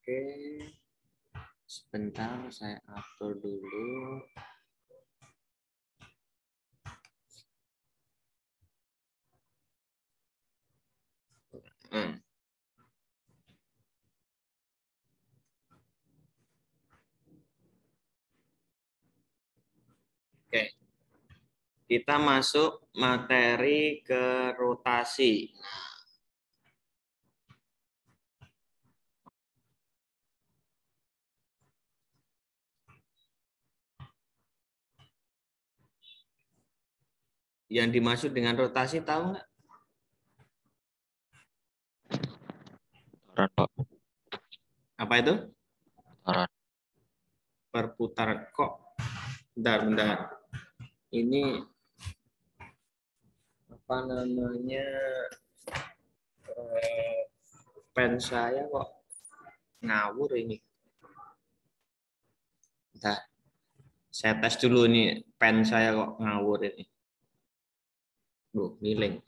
Oke, sebentar saya atur dulu. Oke, kita masuk materi ke rotasi. Yang dimaksud dengan rotasi tahu nggak? Putaran, Pak. Apa itu? Putaran. Perputaran. Kok? Bentar. Ini apa namanya? Pen saya kok ngawur ini. Bentar. Saya tes dulu nih, pen saya kok ngawur ini. Miring.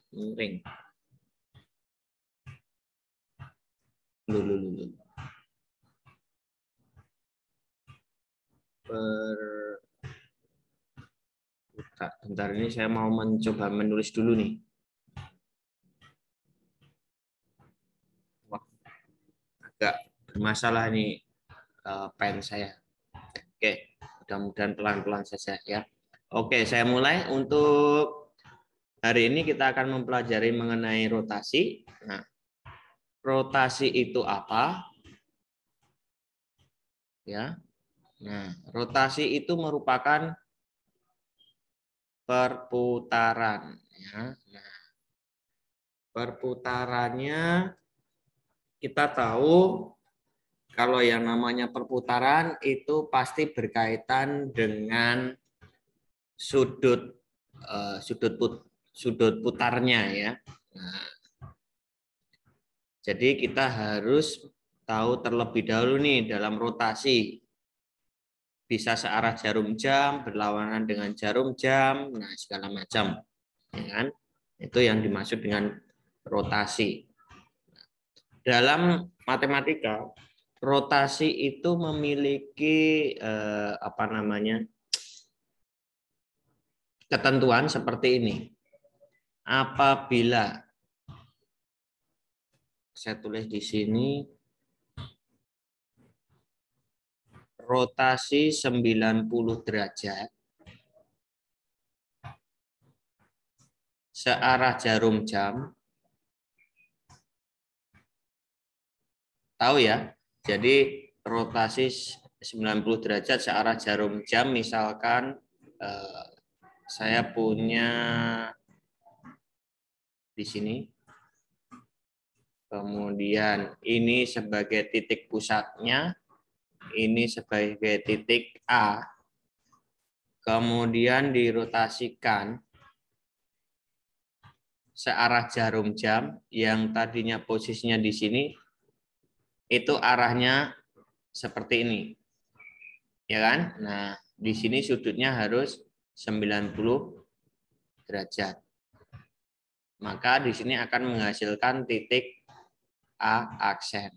Dulu. Bentar ini saya mau mencoba menulis dulu nih. Wah, agak bermasalah nih pen saya. Oke, mudah-mudahan pelan-pelan saja ya. Oke, saya mulai. Untuk hari ini kita akan mempelajari mengenai rotasi. Nah, rotasi itu apa? Ya. Nah, rotasi itu merupakan perputaran. Ya. Nah, perputarannya kita tahu kalau yang namanya perputaran itu pasti berkaitan dengan sudut sudut putarnya ya. Nah, jadi kita harus tahu terlebih dahulu nih dalam rotasi. Bisa searah jarum jam, berlawanan dengan jarum jam, nah segala macam. Ya kan? Itu yang dimaksud dengan rotasi. Dalam matematika, rotasi itu memiliki ketentuan seperti ini. Apabila saya tulis di sini rotasi 90 derajat searah jarum jam, tahu ya. Jadi rotasi 90 derajat searah jarum jam, misalkan saya punya di sini. Kemudian ini sebagai titik pusatnya, ini sebagai titik A. Kemudian dirotasikan searah jarum jam yang tadinya posisinya di sini, itu arahnya seperti ini. Ya kan? Nah, di sini sudutnya harus 90 derajat. Maka di sini akan menghasilkan titik A aksen.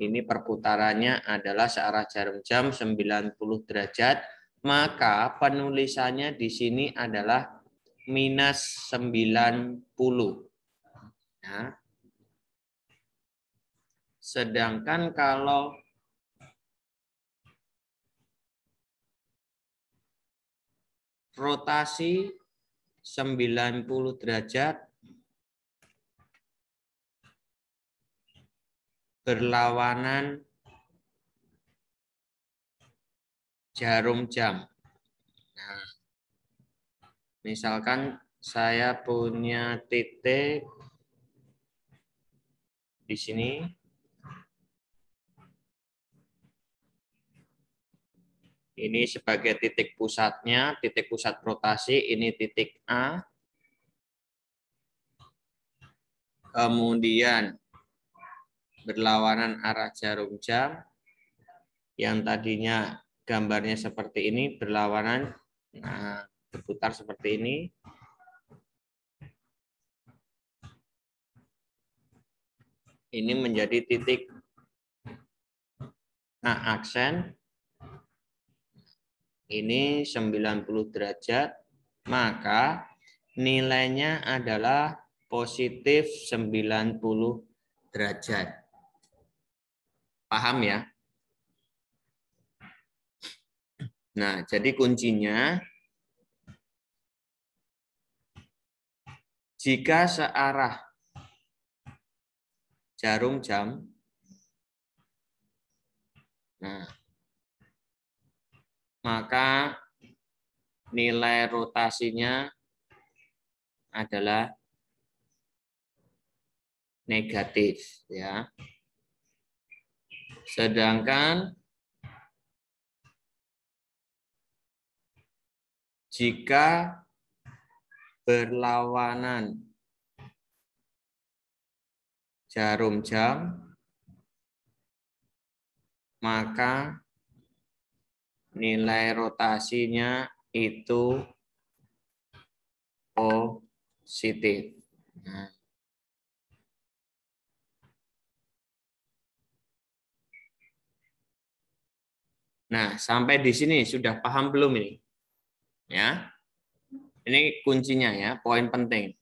Ini perputarannya adalah searah jarum jam 90 derajat, maka penulisannya di sini adalah minus 90. Nah, sedangkan kalau rotasi 90 derajat berlawanan jarum jam. Nah, misalkan saya punya titik di sini. Ini sebagai titik pusatnya, titik pusat rotasi, ini titik A. Kemudian berlawanan arah jarum jam, yang tadinya gambarnya seperti ini, berlawanan, nah, berputar seperti ini. Ini menjadi titik A aksen ini 90 derajat, maka nilainya adalah positif 90 derajat. Paham ya? Nah, jadi kuncinya jika searah jarum jam, nah, maka nilai rotasinya adalah negatif, ya. Sedangkan jika berlawanan jarum jam, maka nilai rotasinya itu positif. Nah, sampai di sini sudah paham belum ini? Ya. Ini kuncinya ya, poin penting.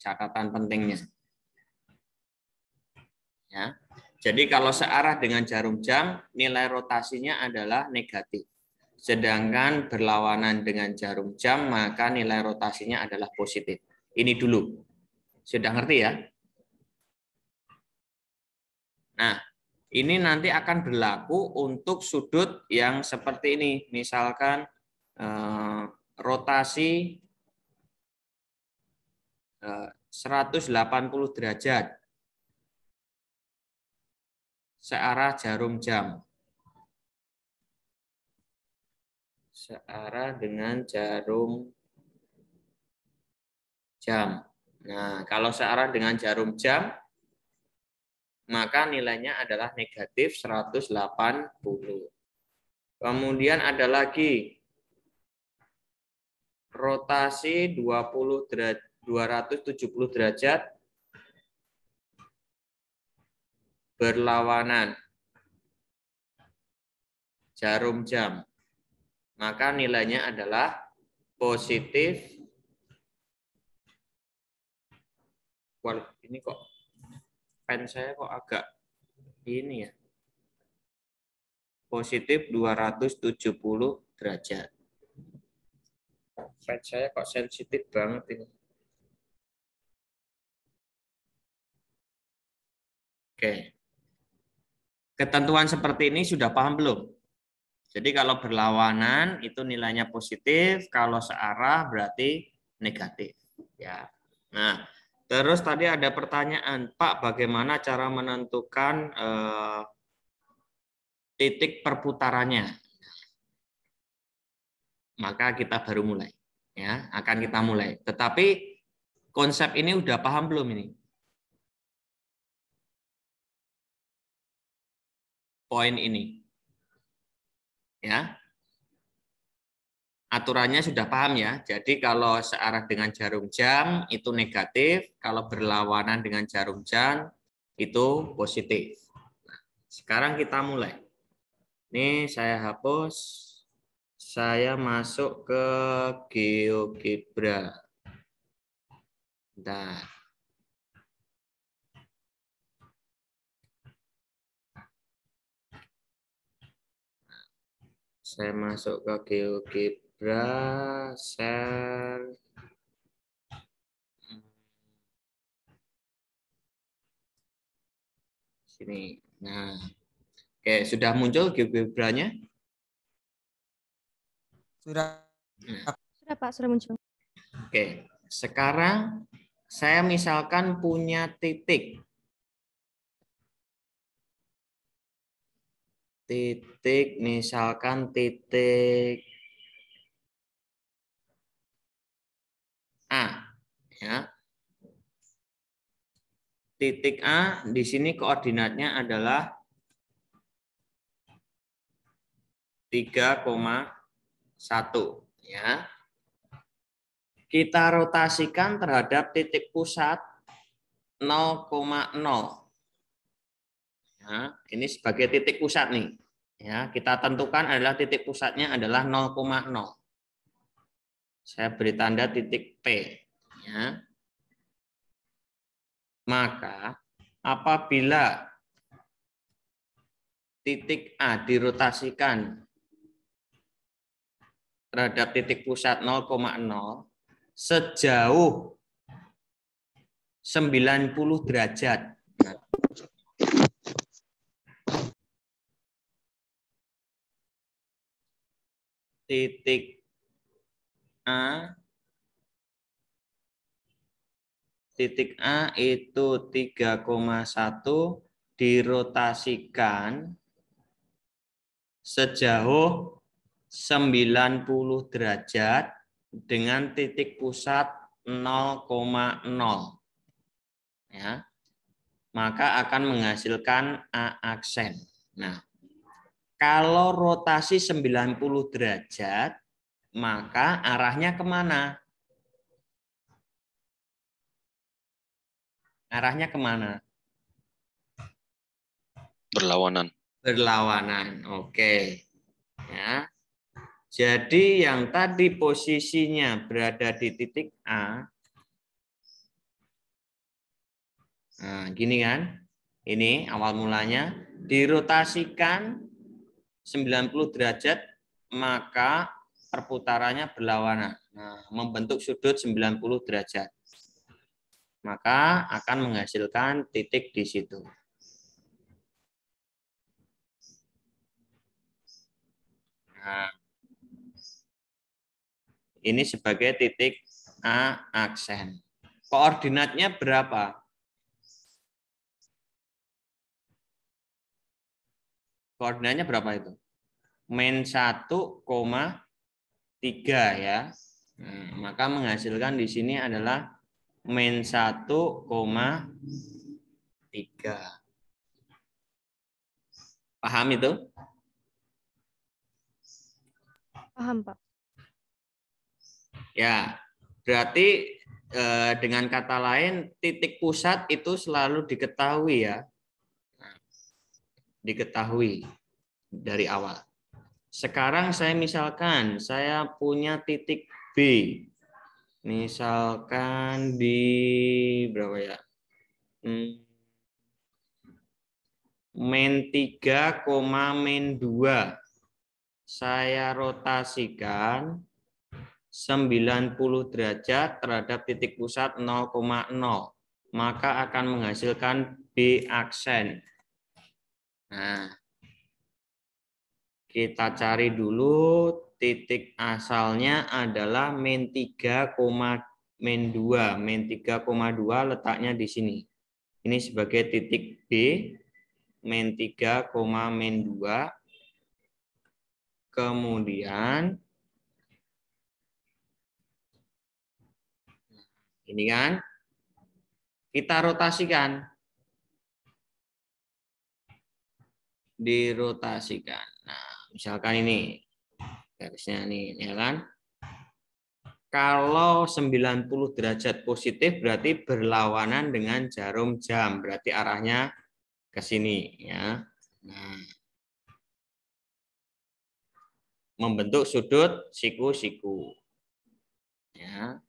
Catatan pentingnya. Ya. Jadi kalau searah dengan jarum jam, nilai rotasinya adalah negatif. Sedangkan berlawanan dengan jarum jam, maka nilai rotasinya adalah positif. Ini dulu. Sudah ngerti ya? Nah, ini nanti akan berlaku untuk sudut yang seperti ini. Misalkan rotasi 180 derajat searah jarum jam. Searah dengan jarum jam. Nah, kalau searah dengan jarum jam, maka nilainya adalah negatif 180. Kemudian ada lagi rotasi 270 derajat berlawanan jarum jam. Maka nilainya adalah positif. Wah, ini kok pen saya kok agak ini ya. Positif 270 derajat. Pen saya kok sensitif banget ini. Oke. Ketentuan seperti ini sudah paham belum? Jadi kalau berlawanan itu nilainya positif, kalau searah berarti negatif. Ya. Nah, terus tadi ada pertanyaan, Pak, bagaimana cara menentukan titik perputarannya? Maka kita baru mulai, ya, akan kita mulai. Tetapi konsep ini udah paham belum ini? Poin ini, ya. Aturannya sudah paham ya. Jadi kalau searah dengan jarum jam itu negatif, kalau berlawanan dengan jarum jam itu positif. Nah, sekarang kita mulai. Ini saya hapus. Saya masuk ke GeoGebra. Bentar. Saya masuk ke GeoGebra, share. Sini. Nah, oke, sudah muncul GeoGebra-nya? Sudah. Sudah Pak, sudah muncul. Oke, sekarang saya misalkan punya titik. Titik, misalkan titik A. Ya. Titik A, di sini koordinatnya adalah 3,1. Ya. Kita rotasikan terhadap titik pusat 0,0. Ya, ini sebagai titik pusat nih. Ya, kita tentukan adalah titik pusatnya adalah 0,0. Saya beri tanda titik P. Ya. Maka apabila titik A dirotasikan terhadap titik pusat 0,0 sejauh 90 derajat. Titik A itu 3,1 dirotasikan sejauh 90 derajat dengan titik pusat 0,0. Ya. Maka akan menghasilkan A aksen. Nah, kalau rotasi 90 derajat, maka arahnya kemana? Arahnya kemana? Berlawanan. Berlawanan. Oke. Ya. Jadi yang tadi posisinya berada di titik A. Nah, gini kan? Ini awal mulanya dirotasikan 90 derajat, maka perputarannya berlawanan. Nah, membentuk sudut 90 derajat. Maka akan menghasilkan titik di situ. Nah, ini sebagai titik A aksen. Koordinatnya berapa? Koordinatnya berapa itu? Min 1,3 ya. Nah, maka menghasilkan di sini adalah min 1,3. Paham itu? Paham, Pak. Ya, berarti dengan kata lain titik pusat itu selalu diketahui ya. Diketahui dari awal. Sekarang saya misalkan saya punya titik B. Misalkan di berapa ya? Min 3, min 2. Saya rotasikan 90 derajat terhadap titik pusat 0,0. Maka akan menghasilkan B aksen. Nah, kita cari dulu titik asalnya adalah min 3, min 2. Min 3,2 letaknya di sini. Ini sebagai titik B, min 3, min 2. Kemudian ini kan kita rotasikan. Dirotasikan. Nah, misalkan ini garisnya nih, ya kan? Kalau 90 derajat positif berarti berlawanan dengan jarum jam, berarti arahnya ke sini ya. Nah, membentuk sudut siku-siku. Ya.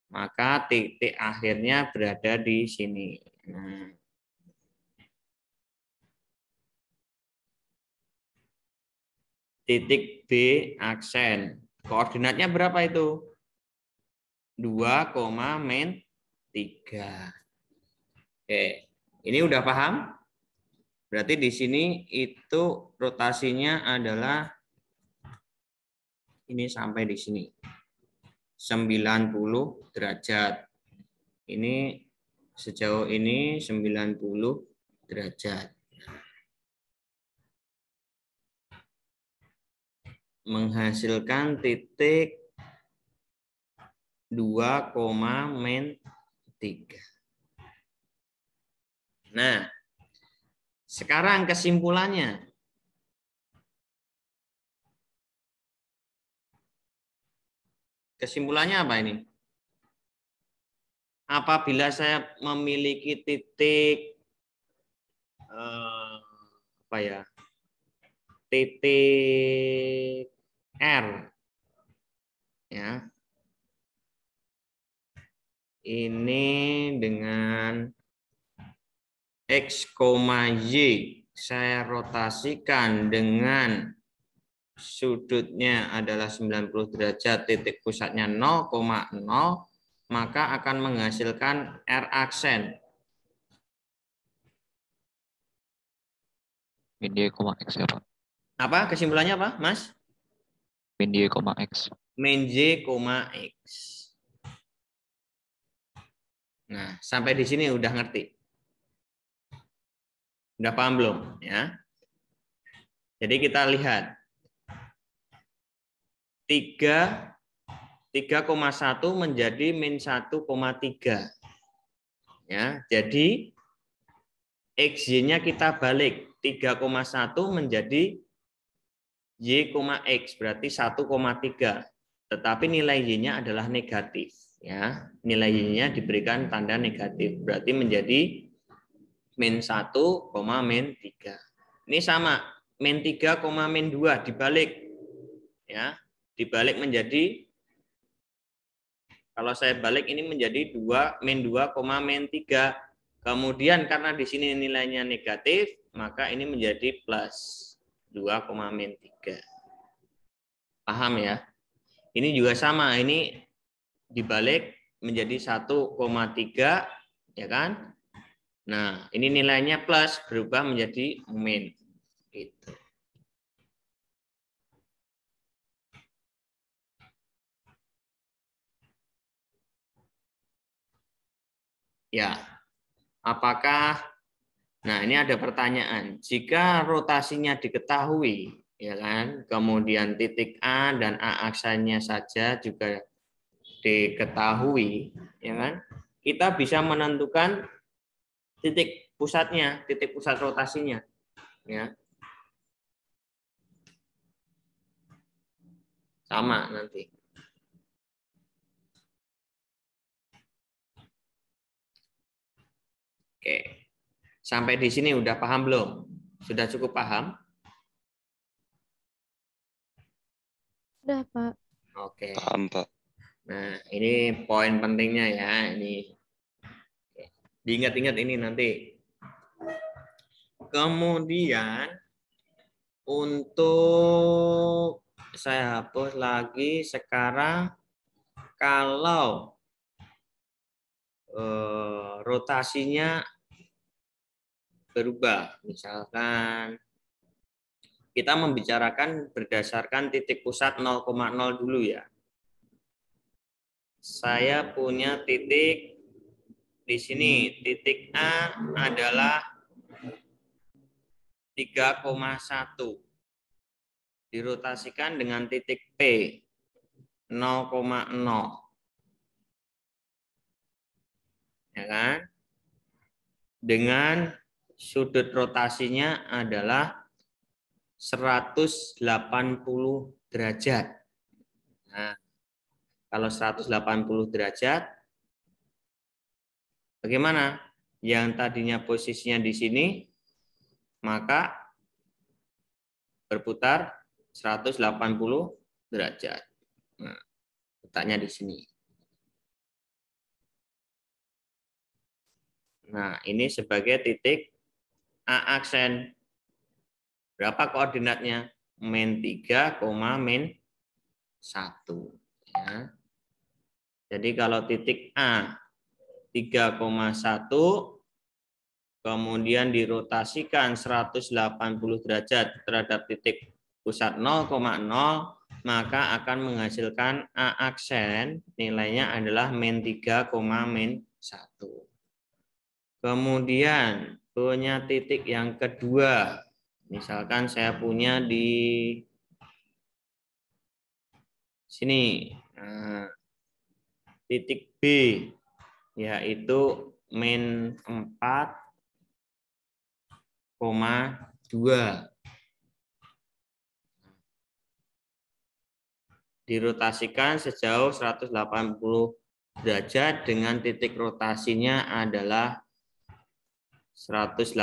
Maka titik akhirnya berada di sini. Nah, titik B aksen. Koordinatnya berapa itu? 2, min 3. Oke, ini udah paham? Berarti di sini itu rotasinya adalah ini sampai di sini. 90 derajat. Ini sejauh ini 90 derajat. Menghasilkan titik 2, min 3. Nah, sekarang kesimpulannya. Kesimpulannya apa ini? apabila saya memiliki titik titik R, ya, ini dengan X, Y, saya rotasikan dengan sudutnya adalah 90 derajat, titik pusatnya 0,0, maka akan menghasilkan R aksen. Min Y, X ya Pak. Apa kesimpulannya apa, Mas? Min Y, X. Min Y, X. Nah, sampai di sini udah ngerti? Udah paham belum? Ya. Jadi kita lihat 3,1 menjadi min 1,3. Ya, jadi XY-nya kita balik 3,1 menjadi Y, X berarti 1,3. Tetapi nilai Y-nya adalah negatif. Ya, nilai Y-nya diberikan tanda negatif, berarti menjadi min 1, min 3. Ini sama, min 3, min 2 dibalik. Ya, dibalik menjadi, kalau saya balik ini menjadi 2, min 2, min 3. Kemudian karena di sini nilainya negatif, maka ini menjadi plus 2, min 3. Paham ya? Ini juga sama, ini dibalik menjadi 1,3, ya kan? Nah, ini nilainya plus berubah menjadi min. Gitu. Ya, apakah, nah ini ada pertanyaan, jika rotasinya diketahui, ya kan, kemudian titik A dan A aksennya saja juga diketahui, ya kan, kita bisa menentukan titik pusatnya, titik pusat rotasinya, ya, sama nanti. Oke. Sampai di sini udah paham belum? Sudah cukup paham? Udah, Pak. Oke. Paham Pak. Nah, ini poin pentingnya ya. Ini diingat-ingat ini nanti. Kemudian untuk saya hapus lagi sekarang kalau rotasinya berubah, misalkan kita membicarakan berdasarkan titik pusat 0,0 dulu ya. Saya punya titik di sini, titik A adalah 3,1. Dirotasikan dengan titik P 0,0. Ya kan? Dengan sudut rotasinya adalah 180 derajat. Nah, kalau 180 derajat, bagaimana? Yang tadinya posisinya di sini, maka berputar 180 derajat. Nah, letaknya di sini. Nah, ini sebagai titik A aksen. Berapa koordinatnya? Min 3, min 1. Ya. Jadi kalau titik A 3,1, kemudian dirotasikan 180 derajat terhadap titik pusat 0,0, maka akan menghasilkan A aksen, nilainya adalah min 3, min 1. Kemudian punya titik yang kedua, misalkan saya punya di sini, nah, titik B yaitu min 4,2. Dirotasikan sejauh 180 derajat dengan titik rotasinya adalah 180.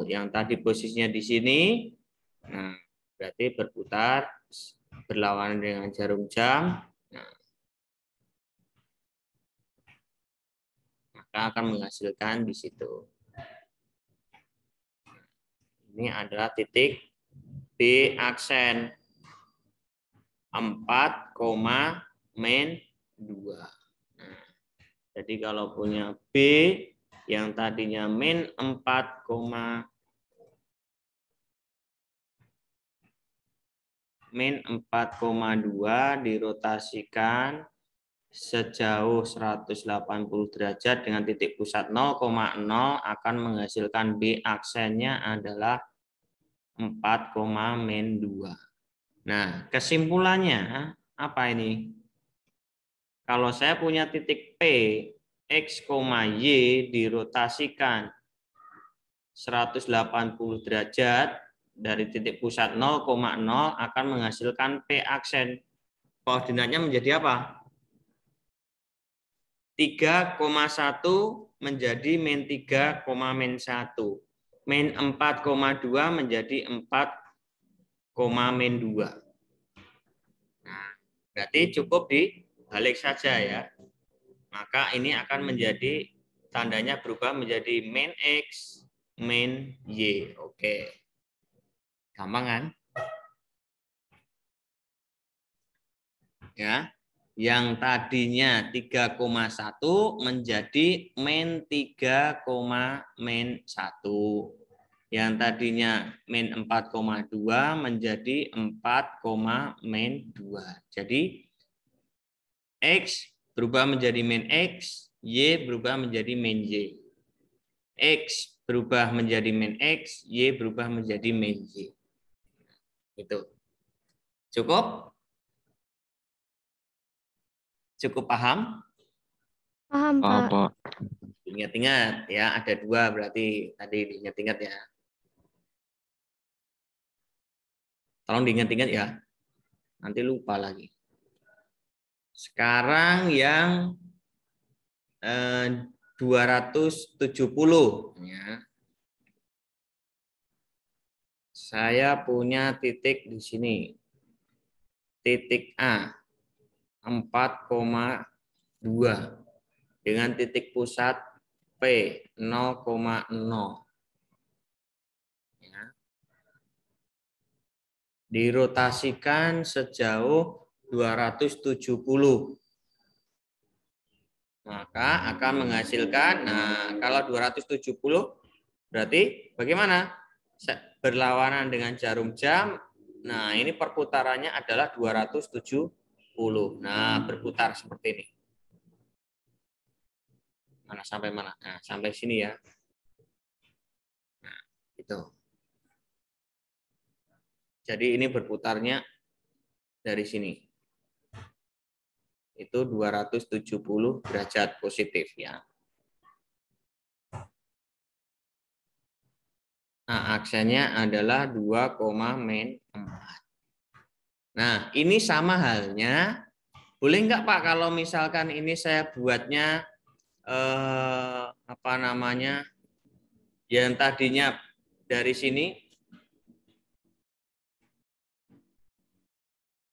Yang tadi posisinya di sini, nah berarti berputar berlawanan dengan jarum jam. Nah, maka akan menghasilkan di situ. Ini adalah titik B aksen 4, min 2. Nah, jadi kalau punya B yang tadinya min 4,2 dirotasikan sejauh 180 derajat dengan titik pusat 0,0 akan menghasilkan B aksennya adalah 4, min 2. Nah, kesimpulannya apa ini? Kalau saya punya titik P, X, Y dirotasikan 180 derajat dari titik pusat 0,0 akan menghasilkan P aksen. Koordinatnya menjadi apa? 3,1 menjadi min 3, min 1. Min 4,2 menjadi 4, min 2. Nah, berarti cukup dibalik saja ya. Maka ini akan menjadi tandanya berubah menjadi min X, min Y. Oke. Gampang kan? Ya. Yang tadinya 3,1 menjadi min 3, min 1. Yang tadinya min 4,2 menjadi 4, min 2. Jadi X berubah menjadi min X, Y berubah menjadi min Y. X berubah menjadi min X, Y berubah menjadi min Y. Itu. Cukup? Cukup paham? Paham, Pak. Pak. Ingat-ingat ya, ada 2 berarti tadi diingat-ingat ya. Tolong diingat-ingat ya. Nanti lupa lagi. Sekarang yang 270 ya. Saya punya titik di sini. Titik A 4,2 dengan titik pusat P 0,0. Ya. Dirotasikan sejauh 270. Maka akan menghasilkan, nah kalau 270 berarti bagaimana? Berlawanan dengan jarum jam. Nah, ini perputarannya adalah 270. Nah, berputar seperti ini. Mana sampai mana? Nah, sampai sini ya. Nah, itu. Jadi ini berputarnya dari sini. Itu 270 derajat positif ya. Nah, aksennya adalah 2, min 4. Nah, ini sama halnya. Boleh nggak Pak kalau misalkan ini saya buatnya apa namanya? Yang tadinya dari sini,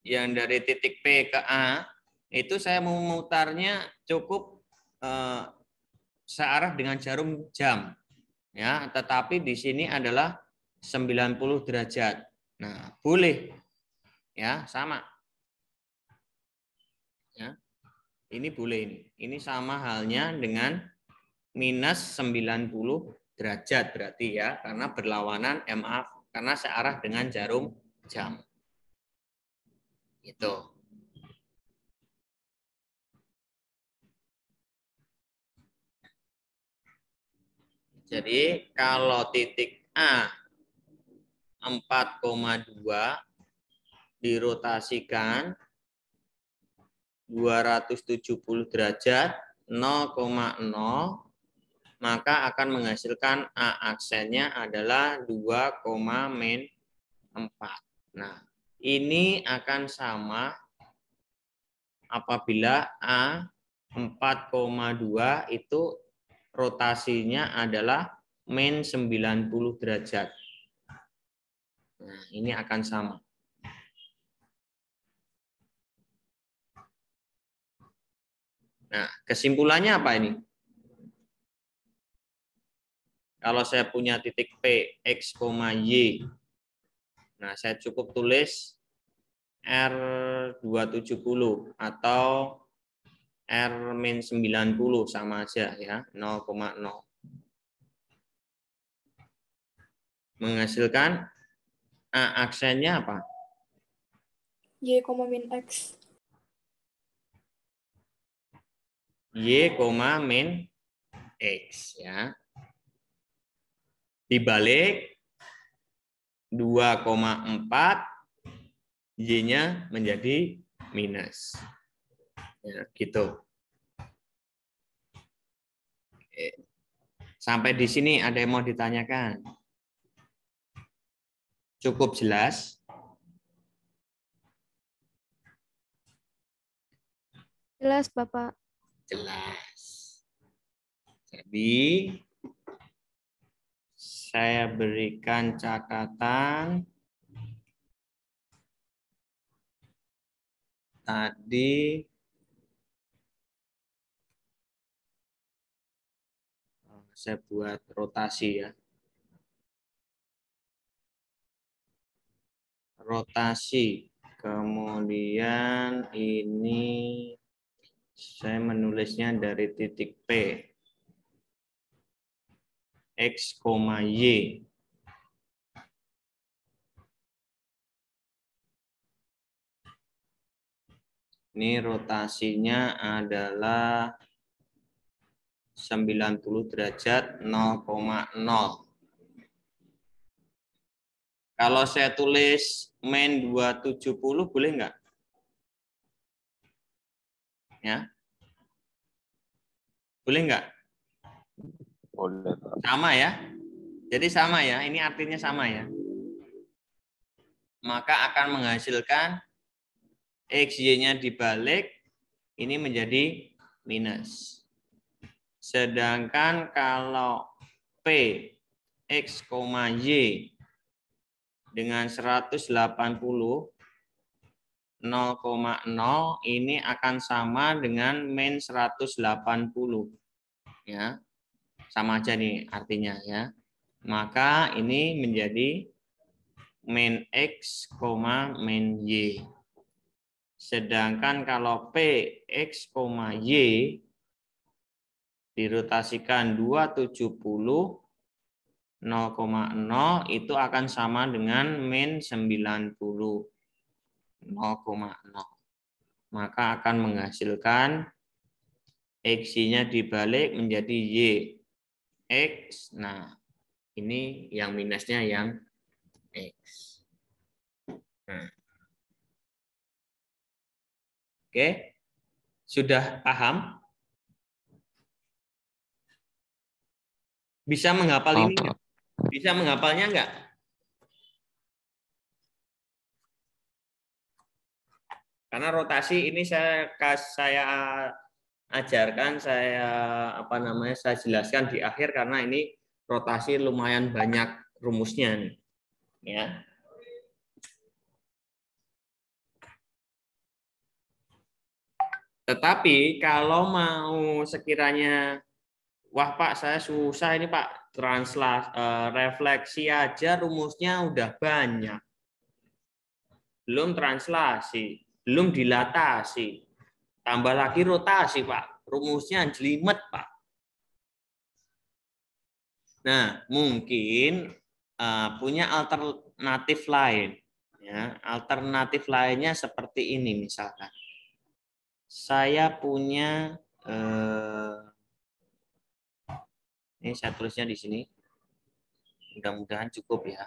yang dari titik P ke A, itu saya memutarnya cukup searah dengan jarum jam. Ya, tetapi di sini adalah 90 derajat. Nah, boleh. Ya, sama. Ya. Ini boleh ini. Ini sama halnya dengan minus 90 derajat berarti ya, karena berlawanan, maaf, karena searah dengan jarum jam. Itu. Jadi kalau titik A 4,2 dirotasikan 270 derajat 0,0, maka akan menghasilkan A aksennya adalah 2, min 4. Nah, ini akan sama apabila A 4,2 itu rotasinya adalah min 90 derajat. Nah, ini akan sama. Nah, kesimpulannya apa ini? Kalau saya punya titik P, X, Y, nah saya cukup tulis R270 atau R-90 sama aja ya, 0,0. Menghasilkan A aksennya apa? Y, min X. Y, min X ya. Dibalik 2,4 Y-nya menjadi minus. Ya, gitu. Oke. Sampai di sini ada yang mau ditanyakan? Cukup jelas? Jelas, Bapak. Jelas. Jadi saya berikan catatan tadi saya buat rotasi ya. Rotasi. Kemudian ini saya menulisnya dari titik P. X, Y. Ini rotasinya adalah 90 derajat 0,0. Kalau saya tulis min 270 boleh enggak? Ya. Boleh enggak? Boleh. Sama ya. Jadi sama ya, ini artinya sama ya. Maka akan menghasilkan XY-nya dibalik, ini menjadi minus. Sedangkan kalau P, X, Y dengan 180, 0,0 ini akan sama dengan min 180. Ya. Sama aja nih artinya ya. Maka ini menjadi min X, min Y. Sedangkan kalau P, X, Y dirotasikan 270, 0,0 itu akan sama dengan min 90, 0,0. Maka akan menghasilkan X-nya dibalik menjadi Y. X, nah ini yang minusnya yang X. Nah. Oke, sudah paham? Bisa menghafal ini? Enggak? Bisa menghafalnya enggak? Karena rotasi ini saya ajarkan, saya jelaskan di akhir karena ini rotasi lumayan banyak rumusnya nih. Ya. Tetapi kalau mau sekiranya, wah Pak saya susah ini Pak, refleksi aja rumusnya udah banyak. Belum translasi, belum dilatasi. Tambah lagi rotasi Pak, rumusnya jelimet Pak. Nah mungkin punya alternatif lain. Ya, alternatif lainnya seperti ini misalkan. Saya punya ini saya tulisnya di sini. Mudah-mudahan cukup ya.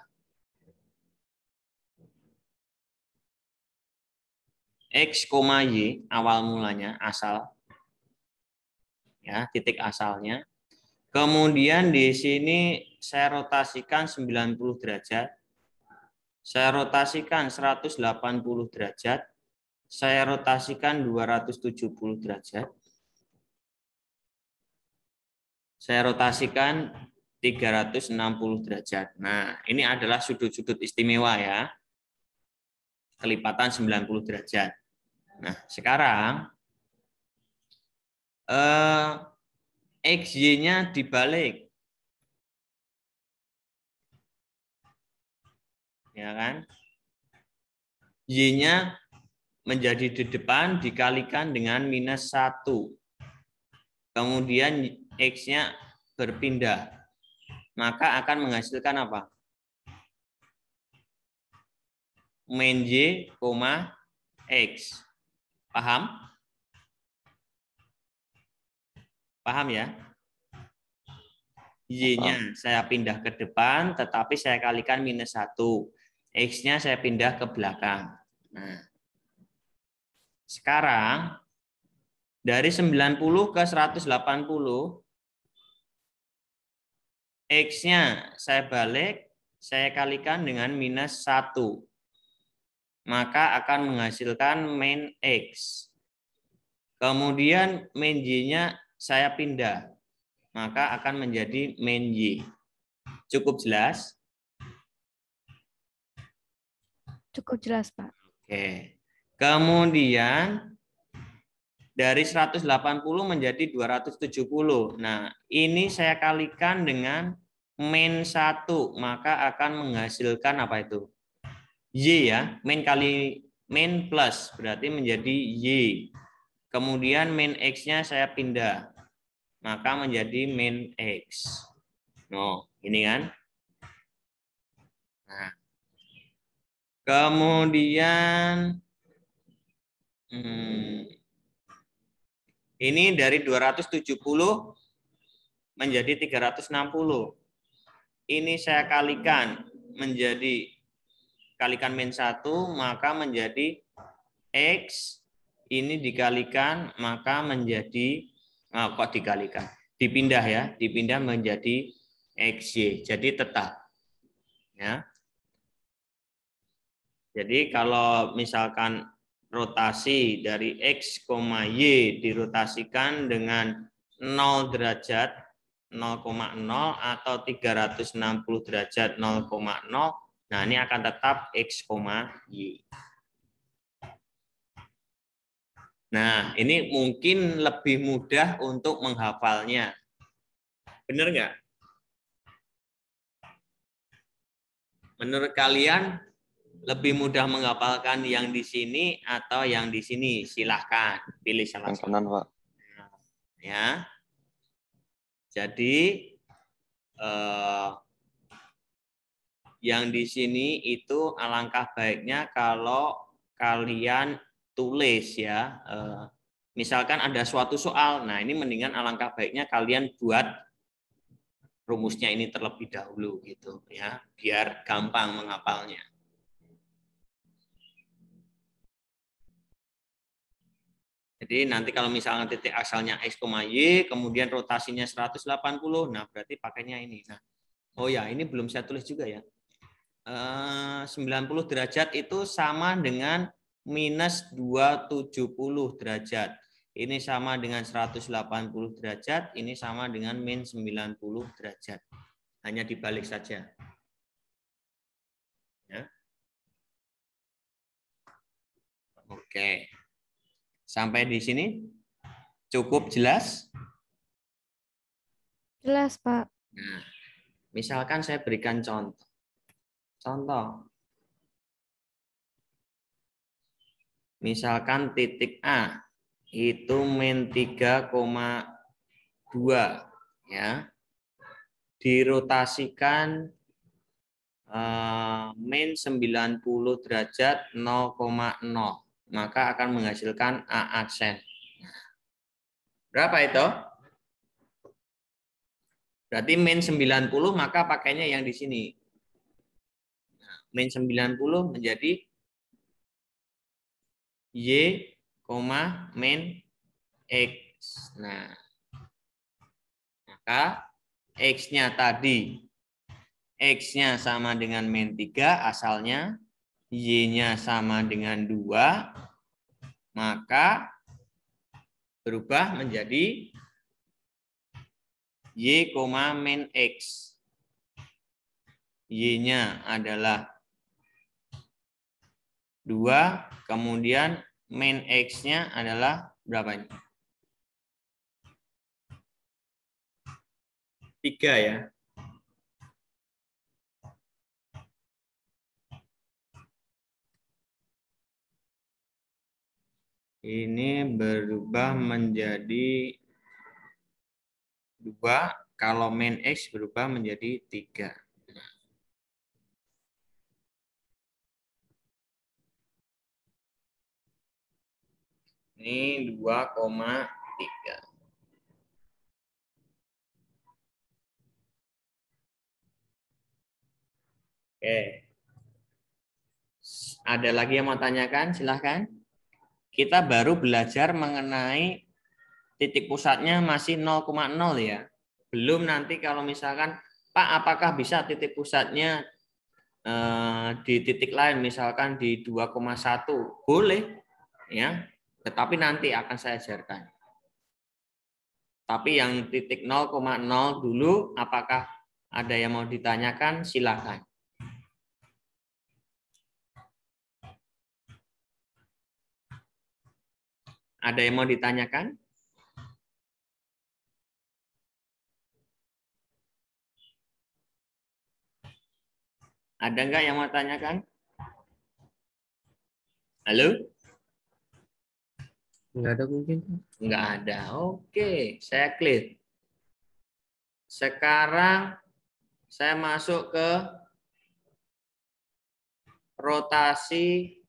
X, Y awal mulanya asal. Ya, titik asalnya. Kemudian di sini saya rotasikan 90 derajat. Saya rotasikan 180 derajat. Saya rotasikan 270 derajat. Saya rotasikan 360 derajat. Nah, ini adalah sudut-sudut istimewa ya. Kelipatan 90 derajat. Nah, sekarang XY-nya dibalik. Ya kan? Y-nya menjadi di depan dikalikan dengan -1. Kemudian X-nya berpindah. Maka akan menghasilkan apa? Min Y, X. Paham? Paham ya? Y-nya saya pindah ke depan, tetapi saya kalikan -1. X-nya saya pindah ke belakang. Nah, sekarang dari 90 ke 180, X-nya saya balik, saya kalikan dengan -1. Maka akan menghasilkan min X. Kemudian min Y-nya saya pindah. Maka akan menjadi min Y. Cukup jelas? Cukup jelas, Pak. Oke. Kemudian dari 180 menjadi 270. Nah, ini saya kalikan dengan min 1, maka akan menghasilkan apa itu? Y ya, min kali min plus, berarti menjadi Y. Kemudian min X-nya saya pindah, maka menjadi min X. No, ini kan. Nah, kemudian ini dari 270 menjadi 360. Ini saya kalikan menjadi kalikan min 1, maka menjadi X. Ini dikalikan, maka menjadi, kok dikalikan? Dipindah ya, dipindah menjadi XY. Jadi tetap. Ya. Jadi kalau misalkan rotasi dari X, Y dirotasikan dengan 0 derajat 0,0 atau 360 derajat 0,0, nah ini akan tetap X, Y. Nah, ini mungkin lebih mudah untuk menghafalnya. Benar nggak? Menurut kalian lebih mudah menghafalkan yang di sini atau yang di sini? Silahkan pilih salah Yang satu. kanan, Pak. Ya. Jadi yang di sini itu alangkah baiknya kalau kalian tulis ya. Misalkan ada suatu soal, nah ini mendingan alangkah baiknya kalian buat rumusnya ini terlebih dahulu gitu ya, biar gampang menghafalnya. Jadi nanti kalau misalnya titik asalnya X, Y, kemudian rotasinya 180, nah berarti pakainya ini. Nah, oh ya, ini belum saya tulis juga ya. 90 derajat itu sama dengan minus 270 derajat. Ini sama dengan 180 derajat, ini sama dengan min 90 derajat. Hanya dibalik saja. Ya. Oke. Sampai di sini cukup jelas? Jelas, Pak. Nah, misalkan saya berikan contoh. Misalkan titik A itu min 3,2 ya. Dirotasikan min 90 derajat 0,0, maka akan menghasilkan A aksen. Berapa itu? Berarti min 90, maka pakainya yang di sini. Min 90 menjadi Y, min X. Nah, maka X-nya tadi, X-nya sama dengan min 3 asalnya, Y-nya sama dengan 2, maka berubah menjadi Y, min X. Y-nya adalah 2, kemudian min X-nya adalah berapa ini? 3 ya. Ini berubah menjadi 2, kalau min X berubah menjadi 3. Ini 2,3. Oke. Ada lagi yang mau tanyakan? Silahkan. Kita baru belajar mengenai titik pusatnya masih 0,0 ya. Belum nanti kalau misalkan, Pak, apakah bisa titik pusatnya di titik lain, misalkan di 2,1? Boleh, ya. Tetapi nanti akan saya ajarkan. Tapi yang titik 0,0 dulu, apakah ada yang mau ditanyakan? Silakan. Ada yang mau ditanyakan? Ada nggak yang mau tanyakan? Halo? Nggak ada mungkin. Nggak ada. Oke, saya clear. Sekarang saya masuk ke rotasi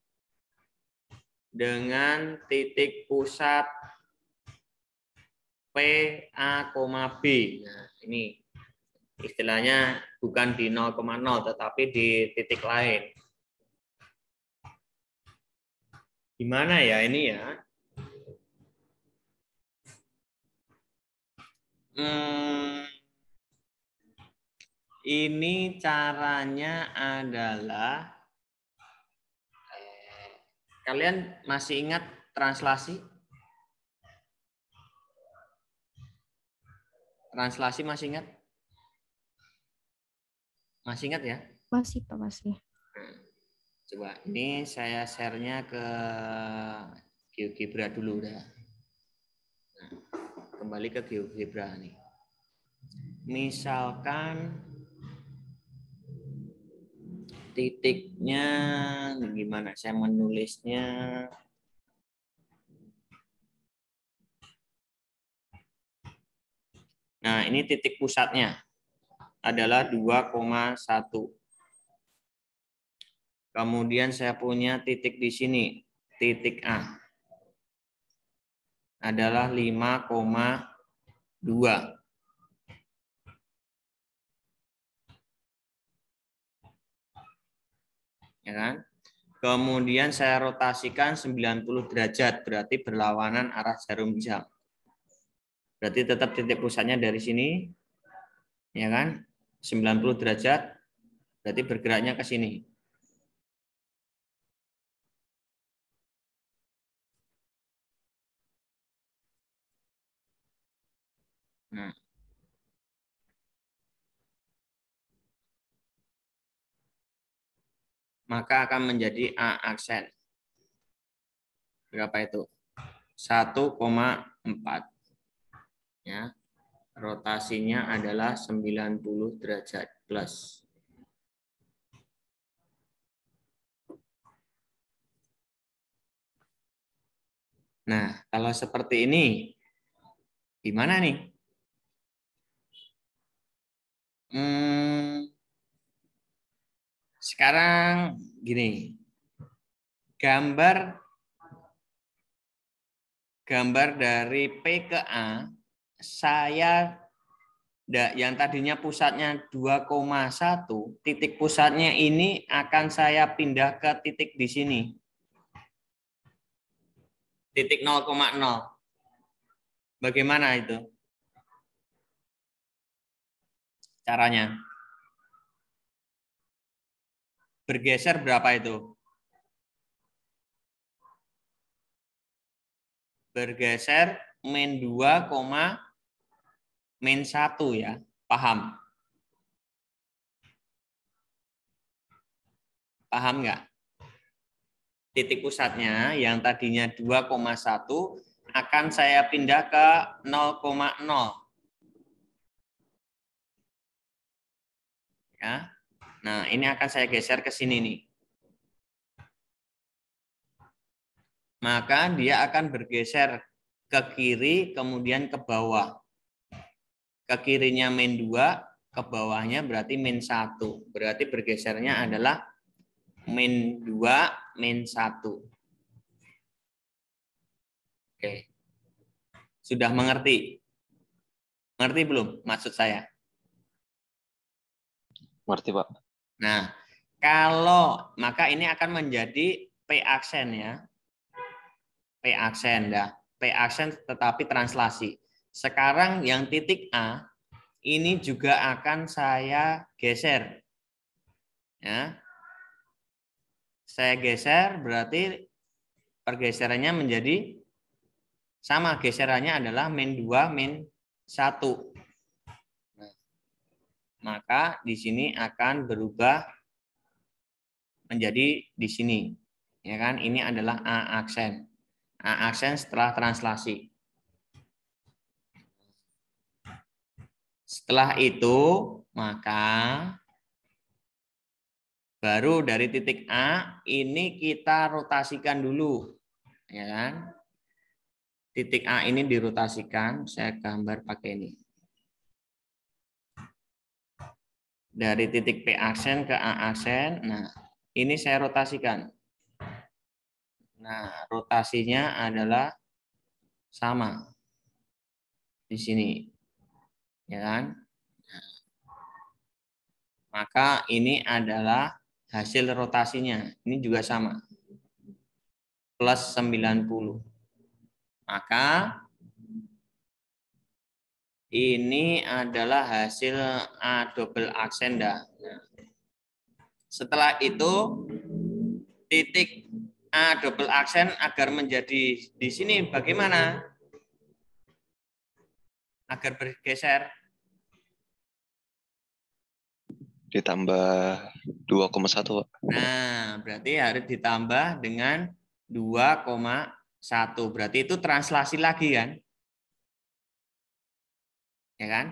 dengan titik pusat PA, B. Nah, ini istilahnya bukan di 0,0 tetapi di titik lain. Gimana ya ini ya? Ini caranya adalah kalian masih ingat translasi? Translasi masih ingat? Masih ingat ya? Masih, Pak, masih. Coba ini saya share-nya ke GeoGebra dulu dah. Nah, kembali ke GeoGebra nih. Misalkan titiknya gimana? Saya menulisnya. Nah, ini titik pusatnya adalah 2,1. Kemudian saya punya titik di sini, titik A adalah 5,2. Ya kan? Kemudian saya rotasikan 90 derajat, berarti berlawanan arah jarum jam. Berarti tetap titik pusatnya dari sini, ya kan? 90 derajat, berarti bergeraknya ke sini. Nah. Maka akan menjadi A aksen. Berapa itu? 1,4. Ya. Rotasinya adalah 90 derajat plus. Nah, kalau seperti ini, gimana nih? Sekarang gini, gambar dari P ke A, saya yang tadinya pusatnya 2,1, titik pusatnya ini akan saya pindah ke titik di sini. Titik 0,0. Bagaimana itu caranya? Bergeser berapa itu? Bergeser min 2,1. min 1 ya. Paham? Paham nggak? Titik pusatnya yang tadinya 2,1 akan saya pindah ke 0,0. Ya. Nah, ini akan saya geser ke sini nih. Maka dia akan bergeser ke kiri kemudian ke bawah. Ke kirinya min 2, ke bawahnya berarti min 1. Berarti bergesernya adalah min 2, min 1. Oke. Sudah mengerti? Mengerti belum maksud saya? Ngerti, Pak. Nah, kalau maka ini akan menjadi P aksen ya. P aksen dah. P aksen tetapi translasi. Sekarang yang titik A ini juga akan saya geser. Ya. Saya geser berarti pergeserannya menjadi sama, geserannya adalah min 2 min 1. Nah, maka di sini akan berubah menjadi di sini. Ya kan? Ini adalah A aksen. A aksen setelah translasi. Setelah itu, maka baru dari titik A ini kita rotasikan dulu. Ya kan? Titik A ini dirotasikan, saya gambar pakai ini. Dari titik P aksen ke A aksen, nah ini saya rotasikan. Nah, rotasinya adalah sama di sini, ya kan? Nah, maka ini adalah hasil rotasinya. Ini juga sama, plus 90. Maka ini adalah hasil A double aksen dah. Nah, setelah itu titik A double aksen agar menjadi di sini bagaimana? Agar bergeser. Ditambah 2,1, Pak. Nah, berarti harus ditambah dengan 2,1. Berarti itu translasi lagi kan? Ya kan?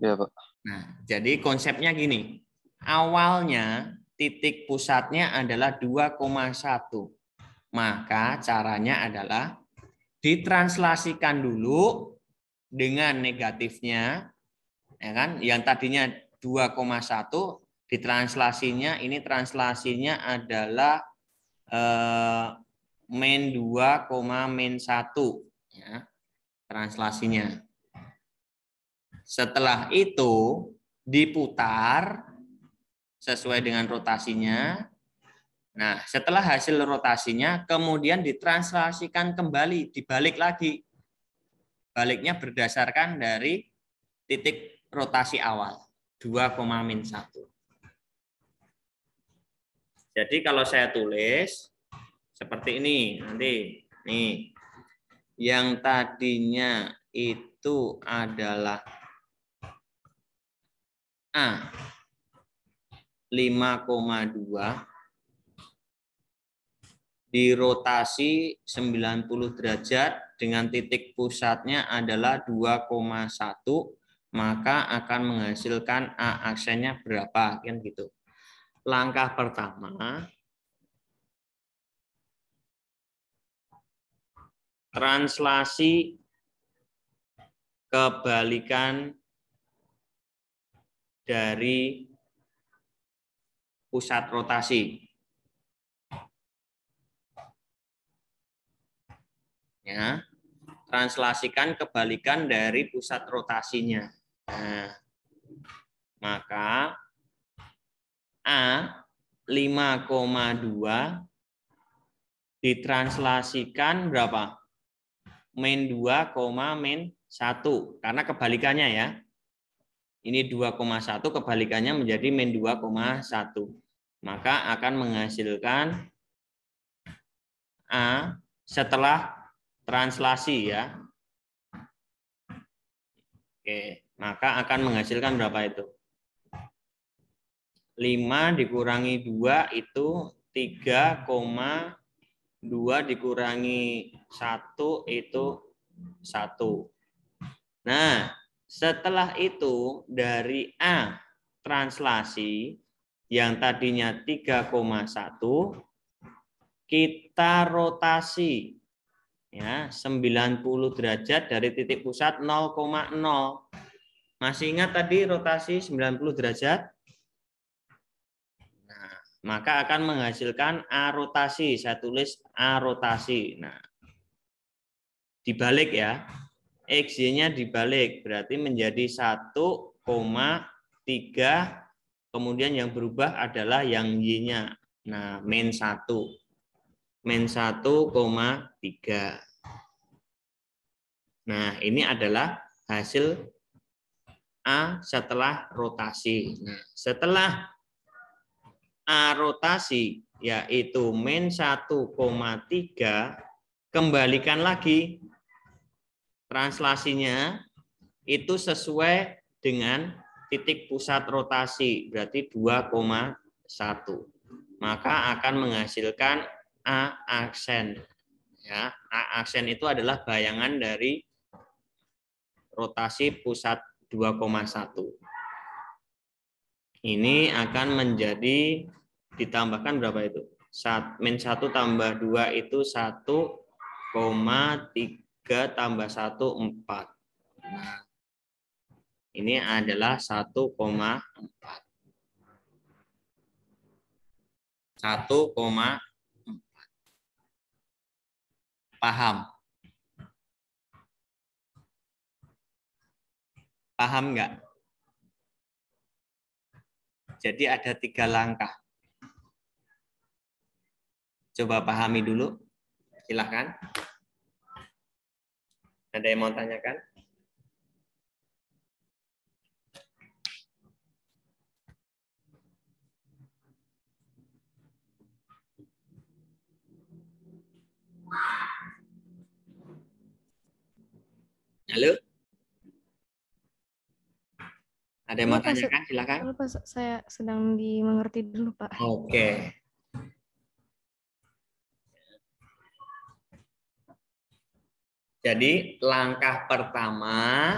Iya, Pak. Nah, jadi konsepnya gini. Awalnya titik pusatnya adalah 2,1. Maka caranya adalah ditranslasikan dulu dengan negatifnya, ya kan? Yang tadinya 2,1 ditranslasinya, ini translasinya adalah min 2, min 1 ya, translasinya. Setelah itu diputar sesuai dengan rotasinya. Nah, setelah hasil rotasinya kemudian ditranslasikan kembali, dibalik lagi. Baliknya berdasarkan dari titik rotasi awal, 2, min 1. Jadi kalau saya tulis seperti ini, nanti nih, yang tadinya itu adalah A 5,2 dirotasi 90 derajat dengan titik pusatnya adalah 2,1, maka akan menghasilkan A aksennya berapa kan gitu. Langkah pertama, translasi kebalikan dari pusat rotasi. Ya, translasikan kebalikan dari pusat rotasinya. Nah, maka A 5,2 ditranslasikan berapa? Min 2, min 1. Karena kebalikannya ya. Ini 2,1 kebalikannya menjadi min 2,1. Maka akan menghasilkan A setelah translasi ya. Oke, maka akan menghasilkan berapa itu? 5 dikurangi 2 itu 3,2 dikurangi 1 itu 1. Nah, setelah itu dari A translasi yang tadinya 3,1 kita rotasi ya 90 derajat dari titik pusat 0,0. Masih ingat tadi rotasi 90 derajat? Nah, maka akan menghasilkan A rotasi. Saya tulis A rotasi. Nah, dibalik ya. XY-nya dibalik, berarti menjadi 1,3, kemudian yang berubah adalah yang Y-nya. Nah, min 1. Min 1,3. Nah, ini adalah hasil A setelah rotasi. Nah, setelah A rotasi, yaitu min 1,3, kembalikan lagi translasinya itu sesuai dengan titik pusat rotasi, berarti 2,1. Maka akan menghasilkan A aksen. Ya, A aksen itu adalah bayangan dari rotasi pusat 2,1. Ini akan menjadi ditambahkan berapa itu? Min 1 tambah 2 itu 1,3 tambah 1, 4. Nah, ini adalah 1,4. 1,4. Paham? Paham nggak? Jadi ada 3 langkah. Coba pahami dulu. Silahkan. Ada yang mau tanyakan? Halo? Ada yang mau tanyakan? Silakan. Pak, saya sedang dimengerti dulu, Pak. Oke. Jadi langkah pertama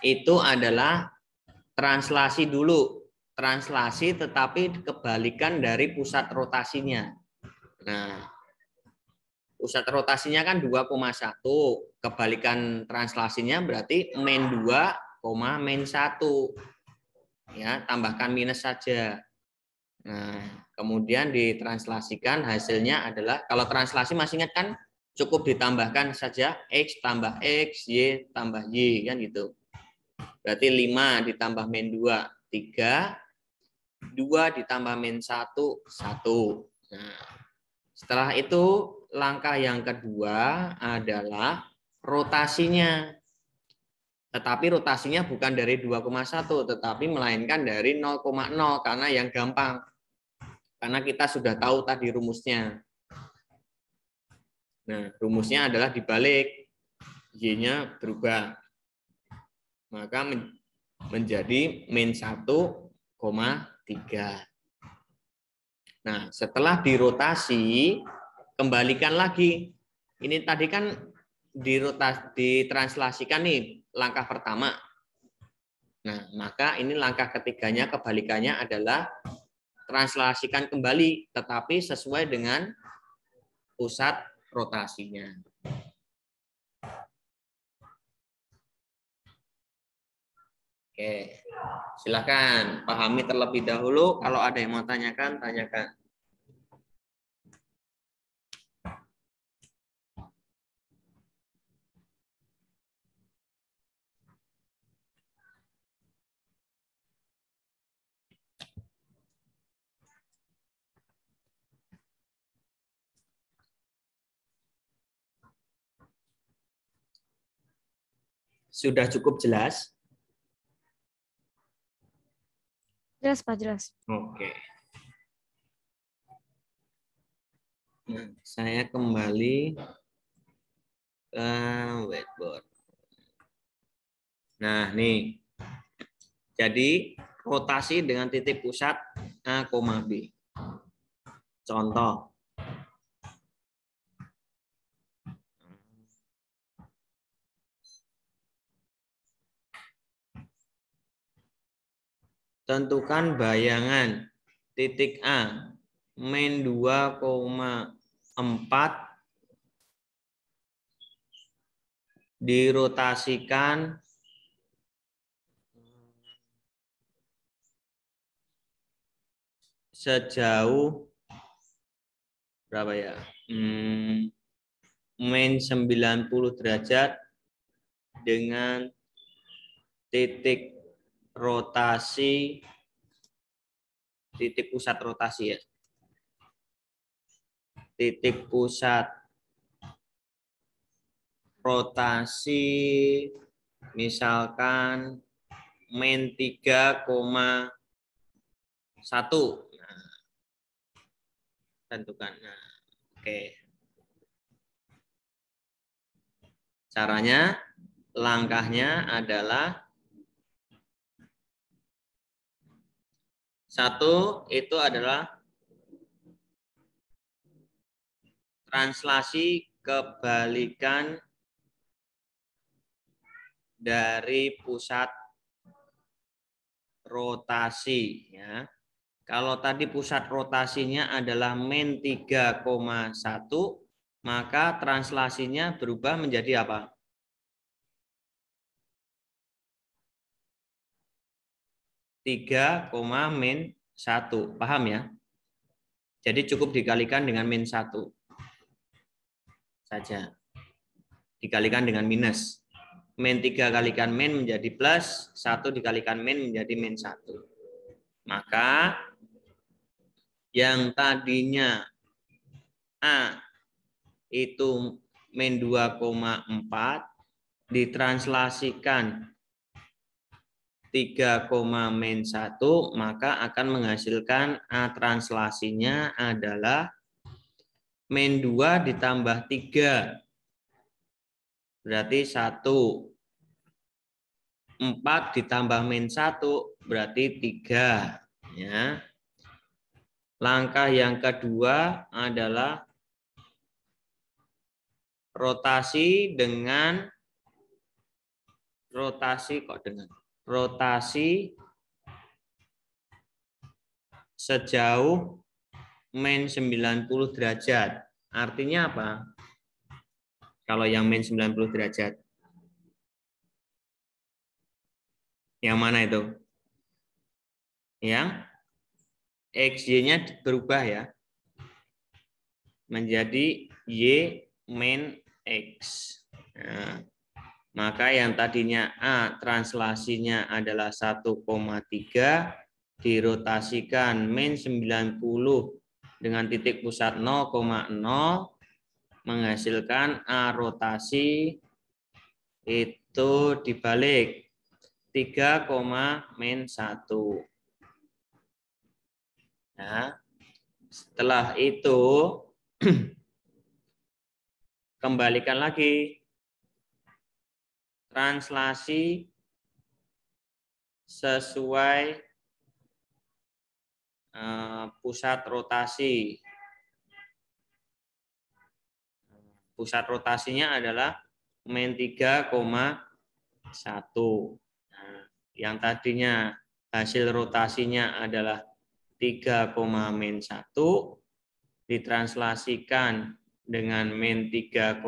itu adalah translasi dulu. Translasi tetapi kebalikan dari pusat rotasinya. Nah, pusat rotasinya kan 2,1. Kebalikan translasinya berarti min 2, min 1. Ya, tambahkan minus saja. Nah, kemudian ditranslasikan hasilnya adalah, kalau translasi masih ingat kan, cukup ditambahkan saja X tambah X, Y tambah Y, kan gitu. Berarti 5 ditambah min 2, 3. 2 ditambah min 1, 1. Nah, setelah itu langkah yang kedua adalah rotasinya. Tetapi rotasinya bukan dari 2,1, tetapi melainkan dari 0,0, karena yang gampang. Karena kita sudah tahu tadi rumusnya. Nah, rumusnya adalah dibalik. Y-nya berubah. Maka menjadi min 1,3. Nah, setelah dirotasi, kembalikan lagi. Ini tadi kan ditranslasikan nih langkah pertama. Nah, maka ini langkah ketiganya, kebalikannya adalah translasikan kembali, tetapi sesuai dengan pusat rotasinya. Oke, silakan pahami terlebih dahulu. Kalau ada yang mau tanyakan, tanyakan. Sudah cukup jelas? Jelas, Pak, jelas. Oke. Nah, saya kembali ke whiteboard. Nah, nih. Jadi, rotasi dengan titik pusat A, B. Contoh. Tentukan bayangan titik A min 2,4 dirotasikan sejauh berapa ya? Min 90 derajat dengan titik rotasi, titik pusat rotasi ya. Titik pusat rotasi misalkan min 3,1. Nah, tentukan. Nah, oke. Caranya, langkahnya adalah satu, itu adalah translasi kebalikan dari pusat rotasi ya. Kalau tadi pusat rotasinya adalah min 3,1, maka translasinya berubah menjadi apa? 3,-1. Paham ya? Jadi cukup dikalikan dengan min 1 saja. Dikalikan dengan minus. Min 3 kalikan min menjadi plus, 1 dikalikan min menjadi min 1. Maka yang tadinya A itu min 2,4 ditranslasikan 3,-1, maka akan menghasilkan A translasinya adalah min 2 ditambah 3. Berarti 1. 4 ditambah min 1 berarti 3. Ya. Langkah yang kedua adalah rotasi dengan rotasi sejauh min 90 derajat. Artinya apa? Kalau yang min 90 derajat. Yang mana itu? Yang XY-nya berubah ya. Menjadi Y min X. Nah, maka yang tadinya A translasinya adalah 1,3 dirotasikan min 90 dengan titik pusat 0,0 menghasilkan A rotasi itu dibalik 3,-1. Nah, setelah itu kembalikan lagi translasi sesuai pusat rotasi. Pusat rotasinya adalah min 3,1. Nah, yang tadinya hasil rotasinya adalah 3,-1 ditranslasikan dengan min 3,1,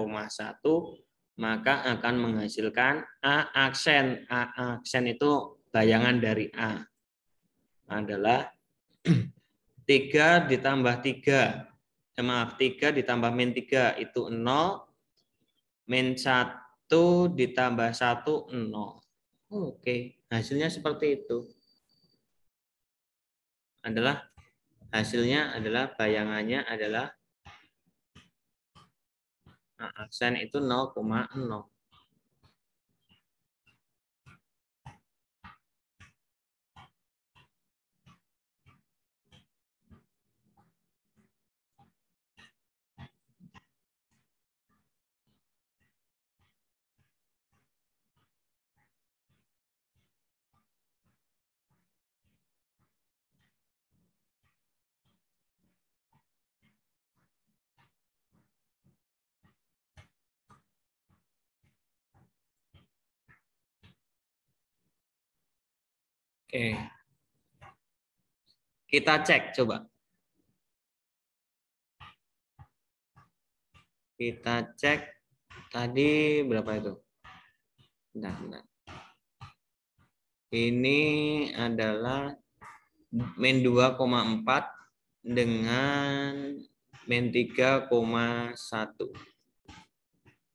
maka akan menghasilkan A aksen. A aksen itu bayangan dari A adalah 3 ditambah 3. Maaf, 3 ditambah min 3 itu 0. Min 1 ditambah 1, 0. Oke, hasilnya seperti itu. Hasilnya adalah bayangannya adalah aksen itu 0,0. Kita cek coba. Kita cek tadi berapa itu? Bentar. Ini adalah min 2,4 dengan min 3,1.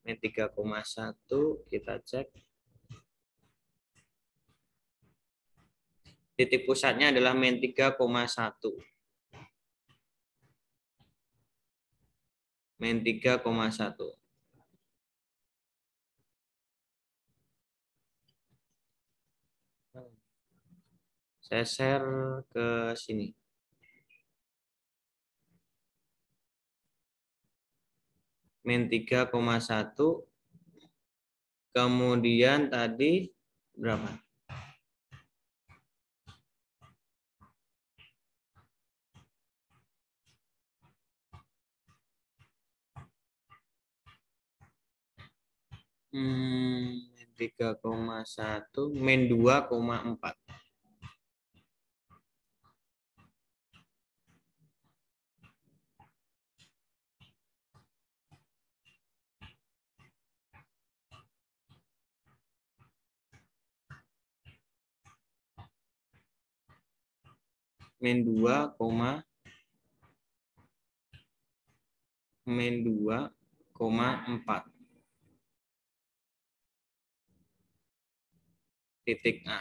Min 3,1 kita cek. Titik pusatnya adalah min 3,1. Min 3,1. Saya share ke sini. Min 3,1. Kemudian tadi berapa? Min 3,1 min 2,4. Min 2,4 titik A.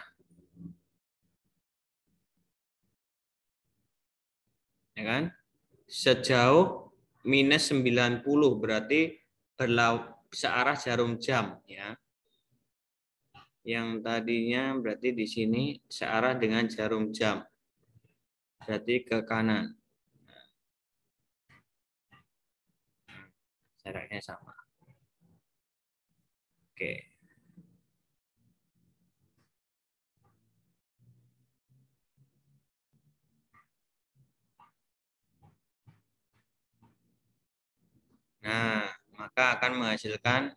Ya kan? Sejauh minus 90 berarti searah jarum jam ya. Yang tadinya berarti di sini searah dengan jarum jam. Berarti ke kanan. Jaraknya sama. Oke. Nah, maka akan menghasilkan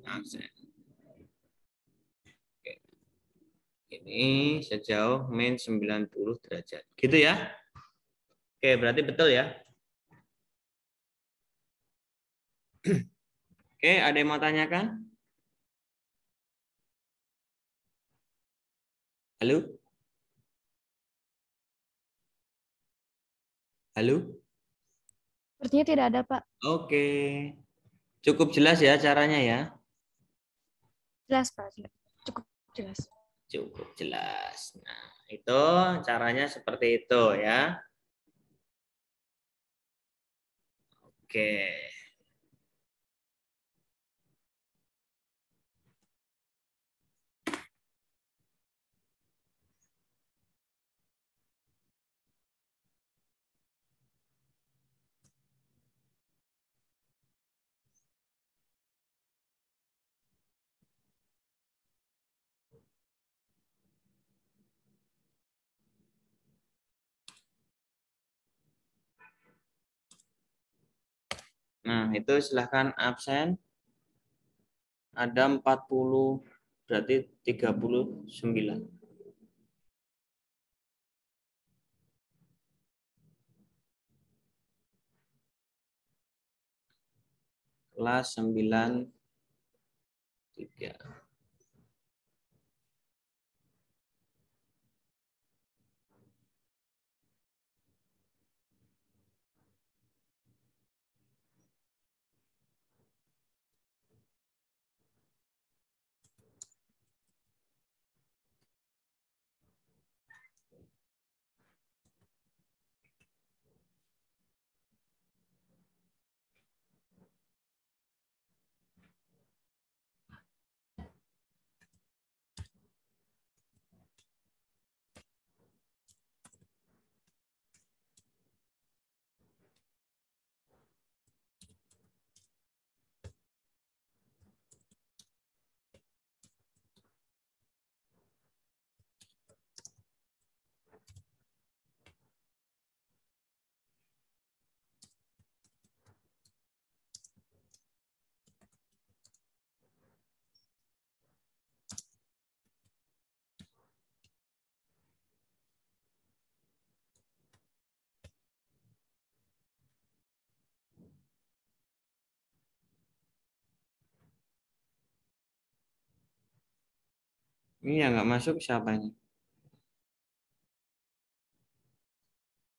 aksen. Oke. Ini sejauh min 90 derajat. Gitu ya. Oke, berarti betul ya. Oke, ada yang mau tanyakan? Halo? Halo? Sepertinya tidak ada, Pak. Oke. Cukup jelas ya caranya ya? Jelas, Pak. Cukup jelas. Cukup jelas. Nah, itu caranya seperti itu ya. Oke. Nah, itu silahkan absen. Ada 40, berarti 39. Kelas 93. Ini yang nggak masuk siapa ini?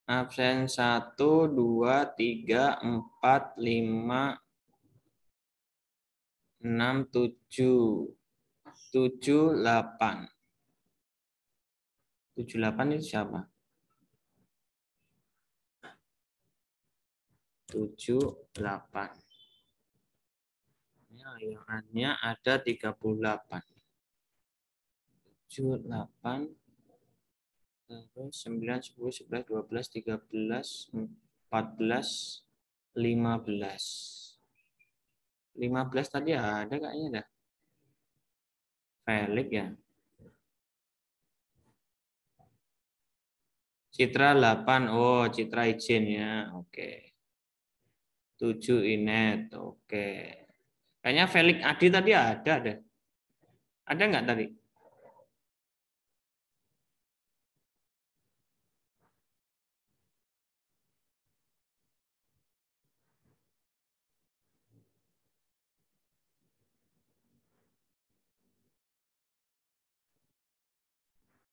Absen 1, 2, 3, 4, 5, 6, 7. 7, 8. 7, 8 itu siapa? 7, 8. Ya, yang hanya ada 38. 7, 8. Terus 9, 10, 11, 12, 13, 14, 15. 15 tadi ada kayaknya dah. Felix ya. Citra 8. Oh, Citra izin ya. Oke. 7 Inet. Oke. Kayaknya Felix Adi tadi ada deh. Ada nggak tadi?